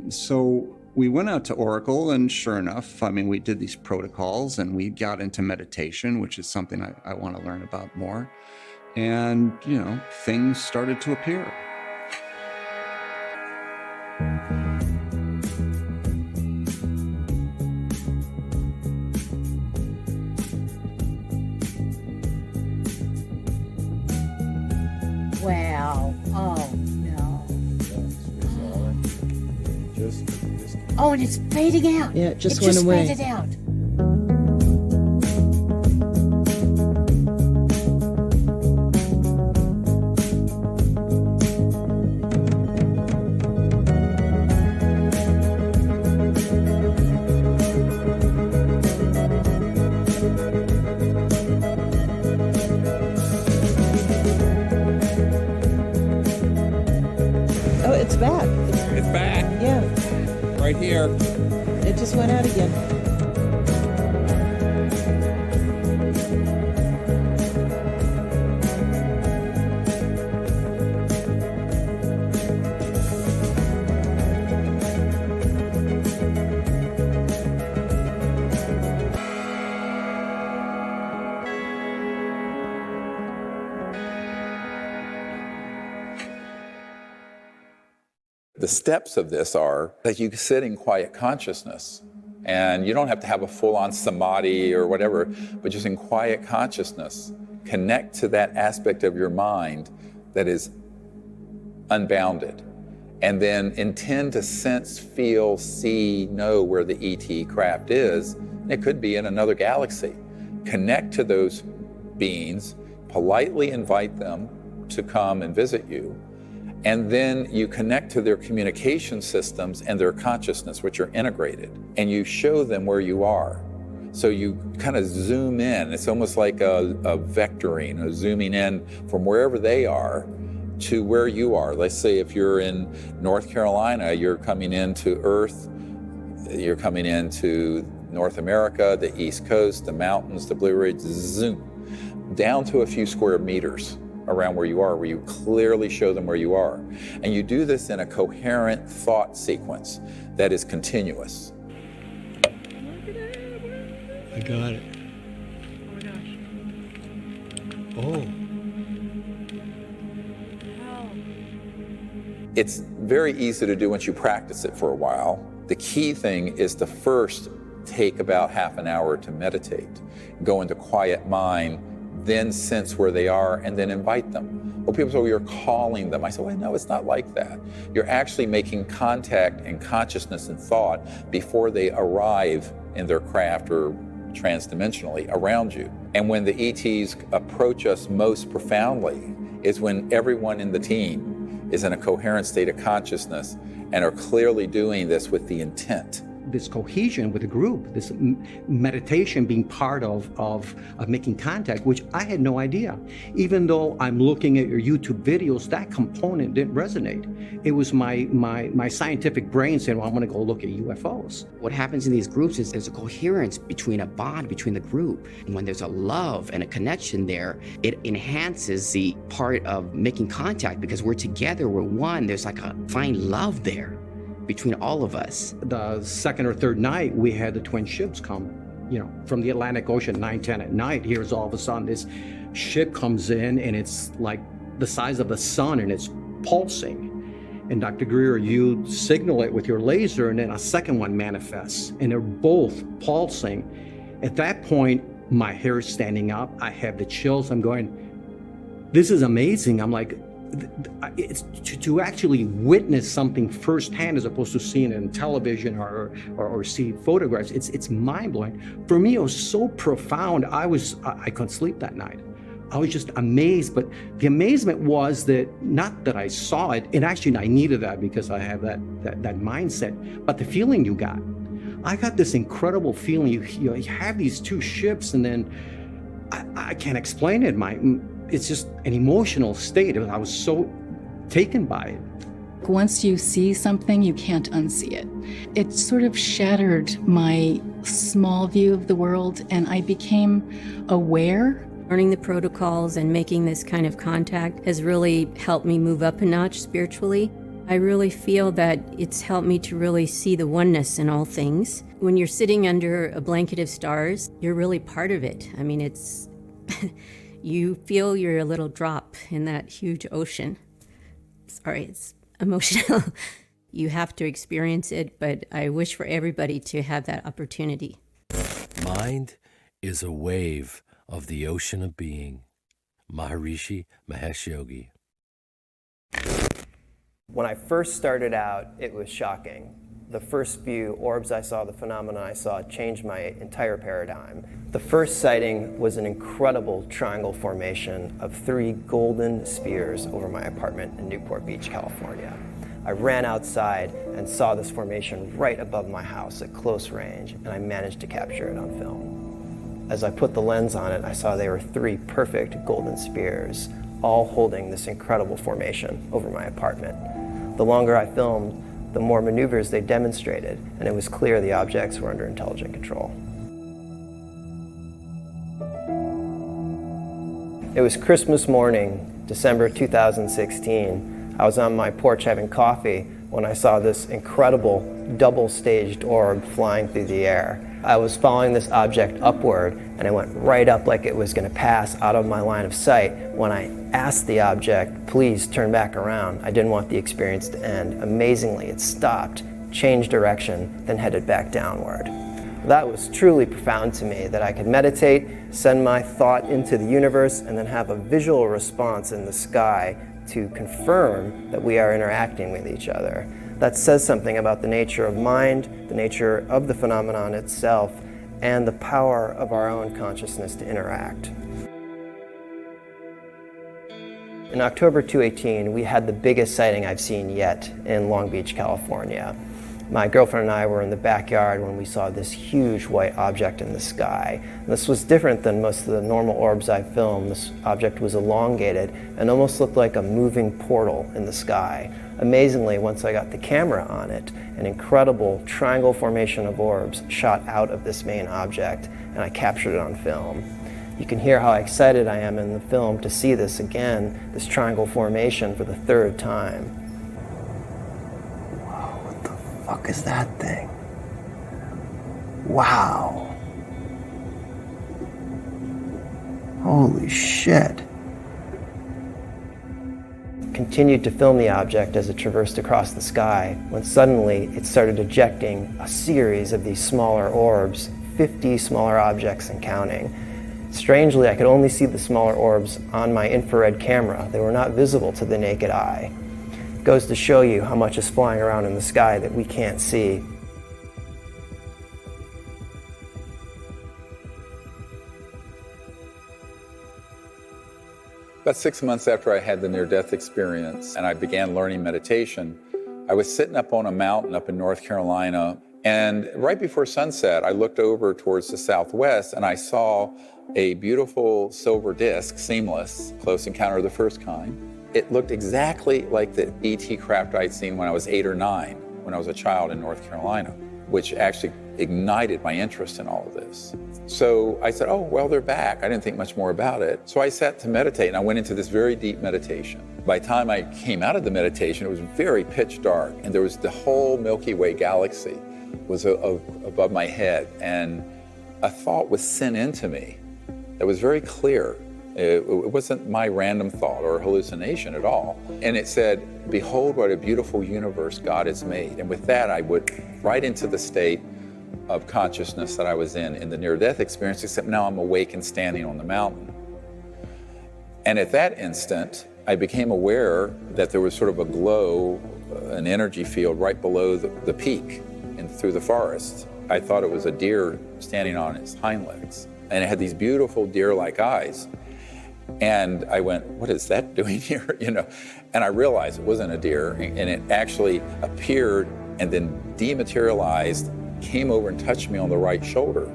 So we went out to Oracle, and sure enough, I mean, we did these protocols and we got into meditation, which is something I want to learn about more. And, things started to appear. Wow. Oh, no. Oh, and it's fading out. Yeah, it just went away. It just faded out. Oh, it's back. It's back. Yeah, Right here. it just went out again. The steps of this are that you sit in quiet consciousness, and you don't have to have a full-on samadhi or whatever, but just in quiet consciousness, connect to that aspect of your mind that is unbounded, and then intend to sense, feel, see, know where the ET craft is. It could be in another galaxy. Connect to those beings, politely invite them to come and visit you, and then you connect to their communication systems and their consciousness, which are integrated, and you show them where you are. So you kind of zoom in. It's almost like a vectoring, a zooming in from wherever they are to where you are. Let's say if you're in North Carolina, you're coming into Earth, you're coming into North America, the East Coast, the mountains, the Blue Ridge, zoom, down to a few square meters around where you are, where you clearly show them where you are. And you do this in a coherent thought sequence that is continuous. I got it. Oh my gosh. Oh, How? It's very easy to do once you practice it for a while. The key thing is to first take about half an hour to meditate, go into quiet mind, then sense where they are, and then invite them. Well, people say, well, you're calling them. I say, well, no, it's not like that. You're actually making contact and consciousness and thought before they arrive in their craft or transdimensionally around you. And when the ETs approach us most profoundly is when everyone in the team is in a coherent state of consciousness and are clearly doing this with the intent. This cohesion with the group, this meditation being part of making contact, which I had no idea. Even though I'm looking at your YouTube videos, that component didn't resonate. It was my scientific brain saying, well, I'm gonna go look at UFOs. What happens in these groups is there's a coherence between a bond between the group. And when there's a love and a connection there, it enhances the part of making contact because we're together, we're one. There's like a fine love there between all of us. The second or third night, we had the twin ships come, from the Atlantic Ocean, 9:10 at night. Here's all of a sudden this ship comes in and it's like the size of the sun and it's pulsing. And Dr. Greer, you signal it with your laser and then a second one manifests and they're both pulsing. At that point, my hair is standing up. I have the chills. I'm going, this is amazing. I'm like, it's to actually witness something firsthand as opposed to seeing it in television or see photographs. It's mind-blowing. For me, it was so profound. I couldn't sleep that night. I was just amazed, but the amazement was that not that I saw it, and actually I needed that because I have that mindset, but the feeling you got. I got this incredible feeling. You have these two ships, and then I can't explain it. It's just an emotional state. I was so taken by it. Once you see something, you can't unsee it. It sort of shattered my small view of the world, and I became aware. Learning the protocols and making this kind of contact has really helped me move up a notch spiritually. I really feel that it's helped me to really see the oneness in all things. When you're sitting under a blanket of stars, you're really part of it. I mean, it's, you feel you're a little drop in that huge ocean. Sorry, it's emotional. You have to experience it, but I wish for everybody to have that opportunity. Mind is a wave of the ocean of being. Maharishi Mahesh Yogi. When I first started out, it was shocking. The first few orbs I saw, the phenomena I saw, changed my entire paradigm. The first sighting was an incredible triangle formation of 3 golden spheres over my apartment in Newport Beach, California. I ran outside and saw this formation right above my house at close range, and I managed to capture it on film. As I put the lens on it, I saw they were 3 perfect golden spheres, all holding this incredible formation over my apartment. The longer I filmed, the more maneuvers they demonstrated, and it was clear the objects were under intelligent control. It was Christmas morning, December 2016. I was on my porch having coffee when I saw this incredible double-staged orb flying through the air. I was following this object upward, and it went right up like it was going to pass out of my line of sight. When I asked the object, please turn back around, I didn't want the experience to end. Amazingly, it stopped, changed direction, then headed back downward. That was truly profound to me, that I could meditate, send my thought into the universe, and then have a visual response in the sky to confirm that we are interacting with each other. That says something about the nature of mind, the nature of the phenomenon itself, and the power of our own consciousness to interact. In October 2018, we had the biggest sighting I've seen yet in Long Beach, California. My girlfriend and I were in the backyard when we saw this huge white object in the sky. And this was different than most of the normal orbs I've filmed. This object was elongated and almost looked like a moving portal in the sky. Amazingly, once I got the camera on it, an incredible triangle formation of orbs shot out of this main object, and I captured it on film. You can hear how excited I am in the film to see this again, this triangle formation for the 3rd time. Fuck is that thing? Wow. Holy shit. Continued to film the object as it traversed across the sky, when suddenly it started ejecting a series of these smaller orbs, 50 smaller objects and counting. Strangely, I could only see the smaller orbs on my infrared camera. They were not visible to the naked eye. Goes to show you how much is flying around in the sky that we can't see. About 6 months after I had the near-death experience and I began learning meditation, I was sitting up on a mountain up in North Carolina, and right before sunset, I looked over towards the southwest and I saw a beautiful silver disc, seamless, close encounter of the first kind. It looked exactly like the ET craft I'd seen when I was 8 or 9, when I was a child in North Carolina, which actually ignited my interest in all of this. So I said, oh, well, they're back. I didn't think much more about it. So I sat to meditate, and I went into this very deep meditation. By the time I came out of the meditation, it was very pitch dark, and there was the whole Milky Way galaxy was above my head, and a thought was sent into me that was very clear. It wasn't my random thought or hallucination at all. And it said, behold what a beautiful universe God has made. And with that, I went right into the state of consciousness that I was in the near-death experience, except now I'm awake and standing on the mountain. And at that instant, I became aware that there was sort of a glow, an energy field right below the peak and through the forest. I thought it was a deer standing on its hind legs. And it had these beautiful deer-like eyes. And I went, what is that doing here? And I realized it wasn't a deer, and it actually appeared and then dematerialized, came over and touched me on the right shoulder.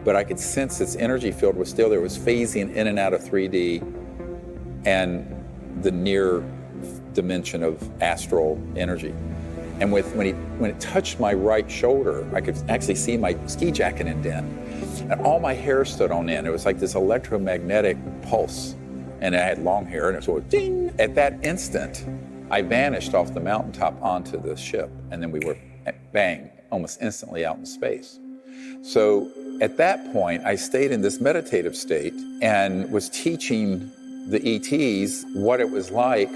But I could sense its energy field was still there. It was phasing in and out of 3D and the near dimension of astral energy. And when it touched my right shoulder, I could actually see my ski jacket indent. And all my hair stood on end. It was like this electromagnetic pulse. And I had long hair, and it was sort of ding. At that instant, I vanished off the mountaintop onto the ship, and then we were, bang, almost instantly out in space. So at that point, I stayed in this meditative state and was teaching the ETs what it was like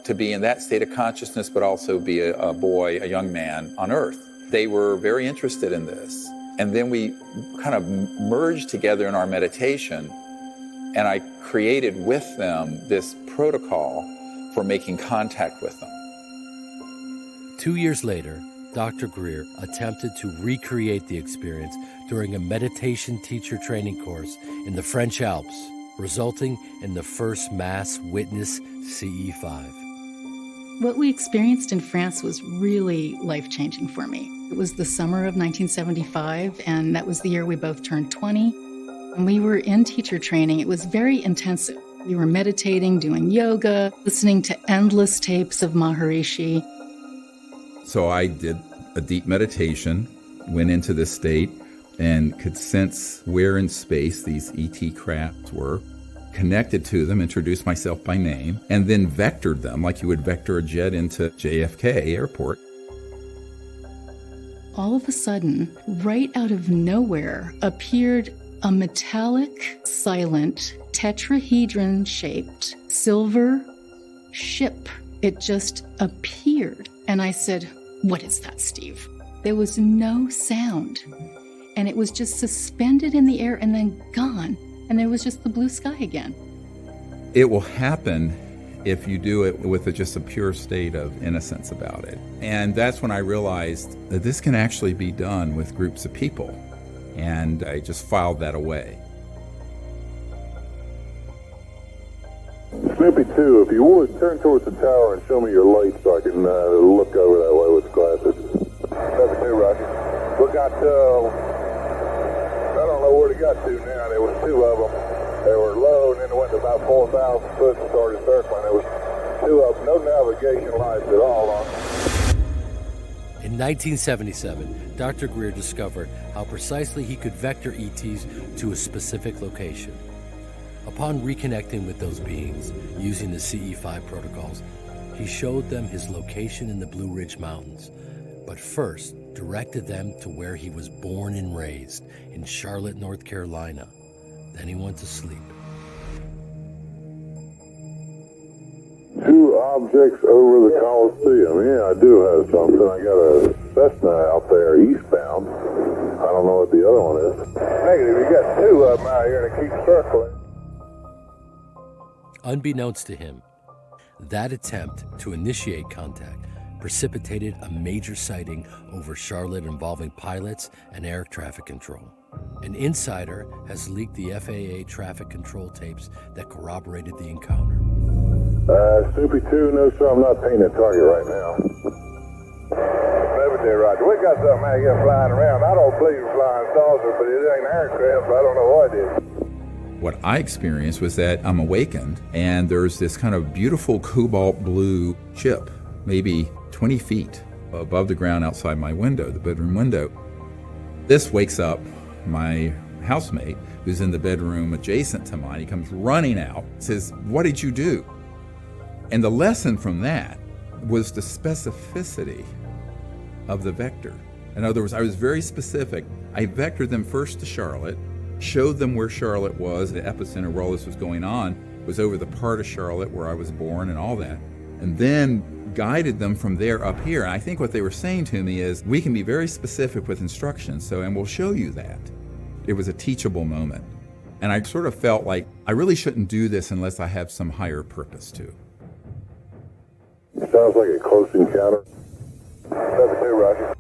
to be in that state of consciousness, but also be a boy, a young man on Earth. They were very interested in this. And then we kind of merged together in our meditation, and I created with them this protocol for making contact with them. 2 years later, Dr. Greer attempted to recreate the experience during a meditation teacher training course in the French Alps, resulting in the first mass witness CE5. What we experienced in France was really life-changing for me. It was the summer of 1975, and that was the year we both turned 20. When we were in teacher training, it was very intensive. We were meditating, doing yoga, listening to endless tapes of Maharishi. So I did a deep meditation, went into this state, and could sense where in space these ET crafts were, connected to them, introduced myself by name, and then vectored them like you would vector a jet into JFK Airport. All of a sudden, right out of nowhere, appeared a metallic, silent, tetrahedron-shaped silver ship. It just appeared. And I said, "What is that, Steve?" There was no sound. And it was just suspended in the air and then gone. And there was just the blue sky again. It will happen if you do it with just a pure state of innocence about it. And that's when I realized that this can actually be done with groups of people. And I just filed that away. Snoopy 2, if you would, turn towards the tower and show me your light so I can look over that way with glasses. Snoopy 2, Roger. We got, I don't know where they got to now. There was two of them. They were low, and then they went to about 4,000 foot and started circling. There was two of them, no navigation lights at all on them. In 1977, Dr. Greer discovered how precisely he could vector ETs to a specific location. Upon reconnecting with those beings using the CE5 protocols, he showed them his location in the Blue Ridge Mountains, but first directed them to where he was born and raised, in Charlotte, North Carolina. Then he went to sleep. Two objects over the Coliseum. Yeah, I do have something. I got a Cessna out there eastbound. I don't know what the other one is. Negative, you got two of them out here and it keeps circling. Unbeknownst to him, that attempt to initiate contact precipitated a major sighting over Charlotte involving pilots and air traffic control. An insider has leaked the FAA traffic control tapes that corroborated the encounter. Snoopy 2, no sir, I'm not painting a target right now. Never did, Roger. We got something out here flying around. I don't believe in flying saucers, but it ain't aircraft, so I don't know what it is. What I experienced was that I'm awakened, and there's this kind of beautiful cobalt blue ship, maybe 20 feet above the ground outside my window, the bedroom window. This wakes up my housemate, who's in the bedroom adjacent to mine. He comes running out, says, "What did you do?" And the lesson from that was the specificity of the vector. In other words, I was very specific. I vectored them first to Charlotte, showed them where Charlotte was, the epicenter where all this was going on, was over the part of Charlotte where I was born and all that, and then guided them from there up here. And I think what they were saying to me is, we can be very specific with instructions, and we'll show you that. It was a teachable moment. And I sort of felt like I really shouldn't do this unless I have some higher purpose to. Sounds like a close encounter. 72, Roger.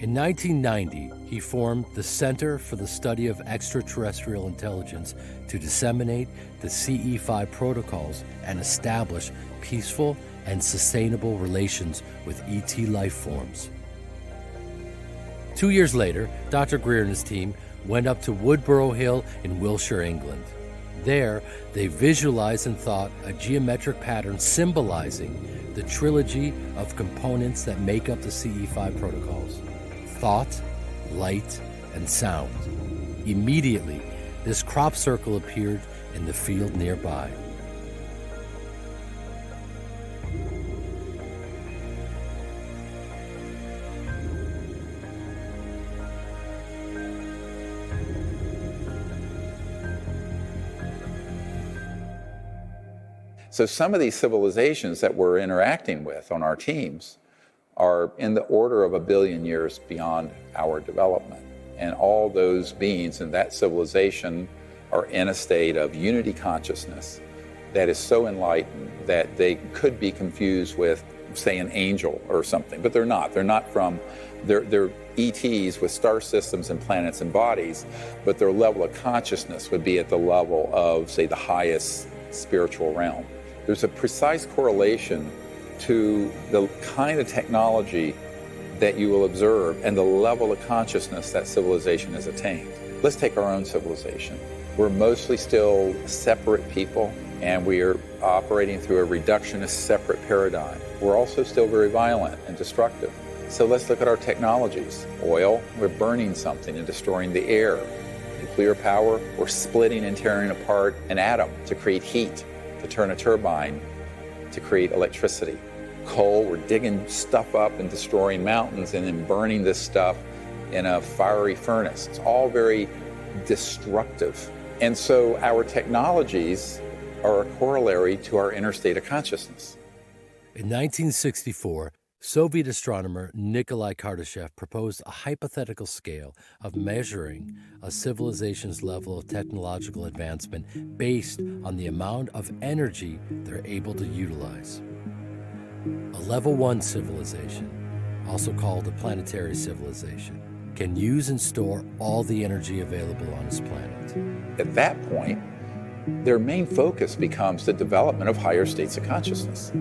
In 1990, he formed the Center for the Study of Extraterrestrial Intelligence to disseminate the CE5 protocols and establish peaceful and sustainable relations with ET life forms. 2 years later, Dr. Greer and his team went up to Woodborough Hill in Wiltshire, England. There, they visualized and thought a geometric pattern symbolizing the trilogy of components that make up the CE5 protocols: thought, light, and sound. Immediately, this crop circle appeared in the field nearby. So some of these civilizations that we're interacting with on our teams are in the order of 1 billion years beyond our development. And all those beings in that civilization are in a state of unity consciousness that is so enlightened that they could be confused with, say, an angel or something, but they're not. They're not from, they're ETs with star systems and planets and bodies, but their level of consciousness would be at the level of, say, the highest spiritual realm. There's a precise correlation to the kind of technology that you will observe and the level of consciousness that civilization has attained. Let's take our own civilization. We're mostly still separate people, and we are operating through a reductionist separate paradigm. We're also still very violent and destructive. So let's look at our technologies. Oil, we're burning something and destroying the air. Nuclear power, we're splitting and tearing apart an atom to create heat, to turn a turbine, to create electricity. Coal, we're digging stuff up and destroying mountains and then burning this stuff in a fiery furnace. It's all very destructive. And so our technologies are a corollary to our inner state of consciousness. In 1964, Soviet astronomer Nikolai Kardashev proposed a hypothetical scale of measuring a civilization's level of technological advancement based on the amount of energy they're able to utilize. A level 1 civilization, also called a planetary civilization, can use and store all the energy available on its planet. At that point, their main focus becomes the development of higher states of consciousness.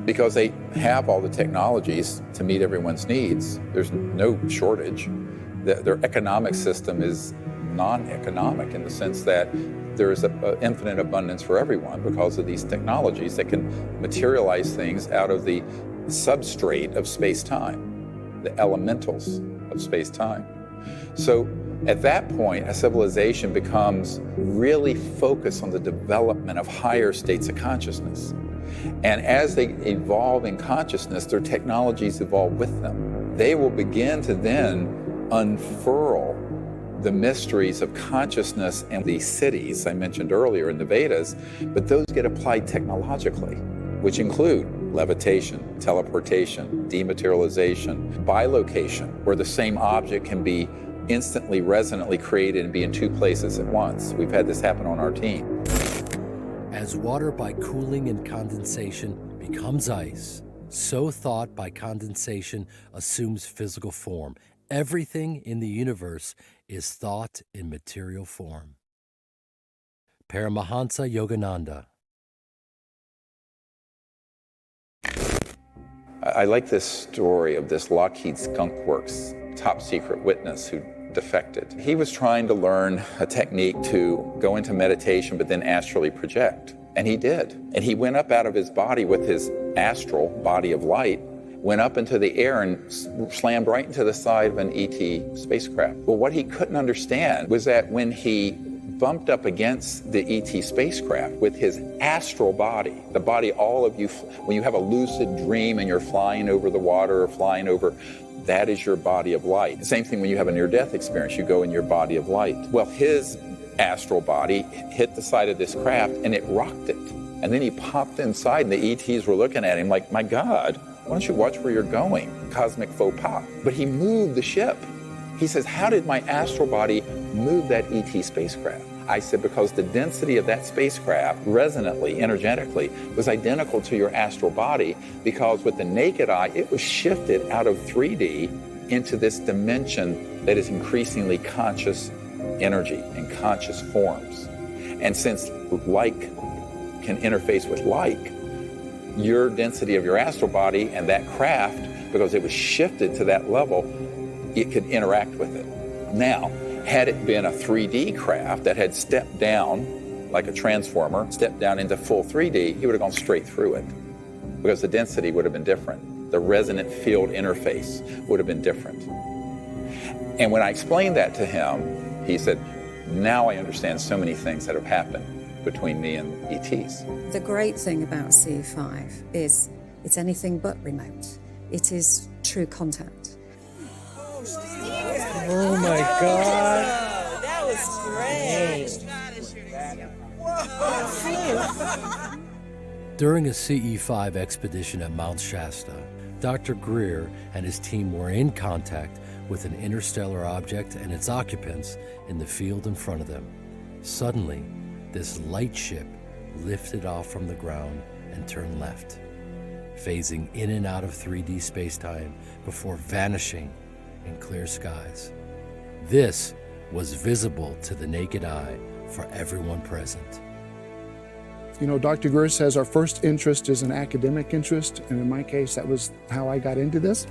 Because they have all the technologies to meet everyone's needs. There's no shortage. Their economic system is non-economic in the sense that there is an infinite abundance for everyone because of these technologies that can materialize things out of the substrate of space-time, the elementals of space-time. So at that point, a civilization becomes really focused on the development of higher states of consciousness. And as they evolve in consciousness, their technologies evolve with them. They will begin to then unfurl the mysteries of consciousness and the cities I mentioned earlier in the Vedas, but those get applied technologically, which include levitation, teleportation, dematerialization, bilocation, where the same object can be instantly resonantly created and be in two places at once. We've had this happen on our team. As water by cooling and condensation becomes ice, so thought by condensation assumes physical form. Everything in the universe is thought in material form. Paramahansa Yogananda. I like this story of this Lockheed Skunk Works top secret witness who defected. He was trying to learn a technique to go into meditation but then astrally project. And he did. And he went up out of his body with his astral body of light, went up into the air and slammed right into the side of an ET spacecraft. Well, what he couldn't understand was that when he bumped up against the ET spacecraft with his astral body, the body all of you, when you have a lucid dream and you're flying over the water or flying over, that is your body of light. The same thing when you have a near-death experience, you go in your body of light. Well, his astral body hit the side of this craft and it rocked it. And then he popped inside and the ETs were looking at him like, my God, why don't you watch where you're going? Cosmic faux pas. But he moved the ship. He says, how did my astral body move that ET spacecraft? I said, because the density of that spacecraft, resonantly, energetically, was identical to your astral body, because with the naked eye, it was shifted out of 3D into this dimension that is increasingly conscious energy and conscious forms. And since like can interface with like, your density of your astral body and that craft, because it was shifted to that level, it could interact with it. Now, had it been a 3D craft that had stepped down, like a transformer, stepped down into full 3D, he would have gone straight through it, because the density would have been different. The resonant field interface would have been different. And when I explained that to him, he said, now I understand so many things that have happened. between me and ETs. The great thing about CE5 is it's anything but remote. It is true contact. Oh my God. That was great. During a CE5 expedition at Mount Shasta, Dr. Greer and his team were in contact with an interstellar object and its occupants in the field in front of them. Suddenly, this light ship lifted off from the ground and turned left, phasing in and out of 3D spacetime before vanishing in clear skies. This was visible to the naked eye for everyone present. You know, Dr. Greer says our first interest is an academic interest, and in my case, that was how I got into this.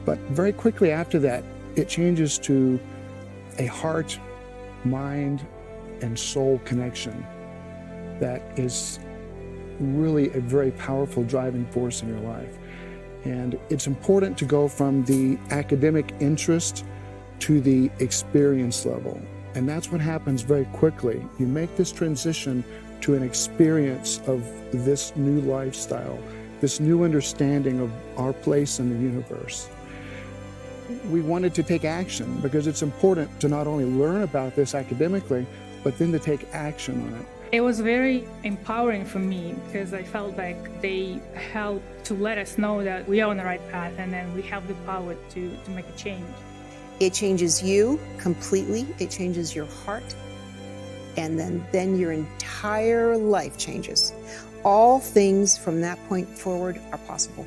But very quickly after that, it changes to a heart, mind, and soul connection that is really a very powerful driving force in your life. And it's important to go from the academic interest to the experience level. And that's what happens very quickly. You make this transition to an experience of this new lifestyle, this new understanding of our place in the universe. We wanted to take action because it's important to not only learn about this academically, but then to take action on it. It was very empowering for me because I felt like they helped to let us know that we are on the right path and then we have the power to make a change. It changes you completely. It changes your heart. And then your entire life changes. All things from that point forward are possible.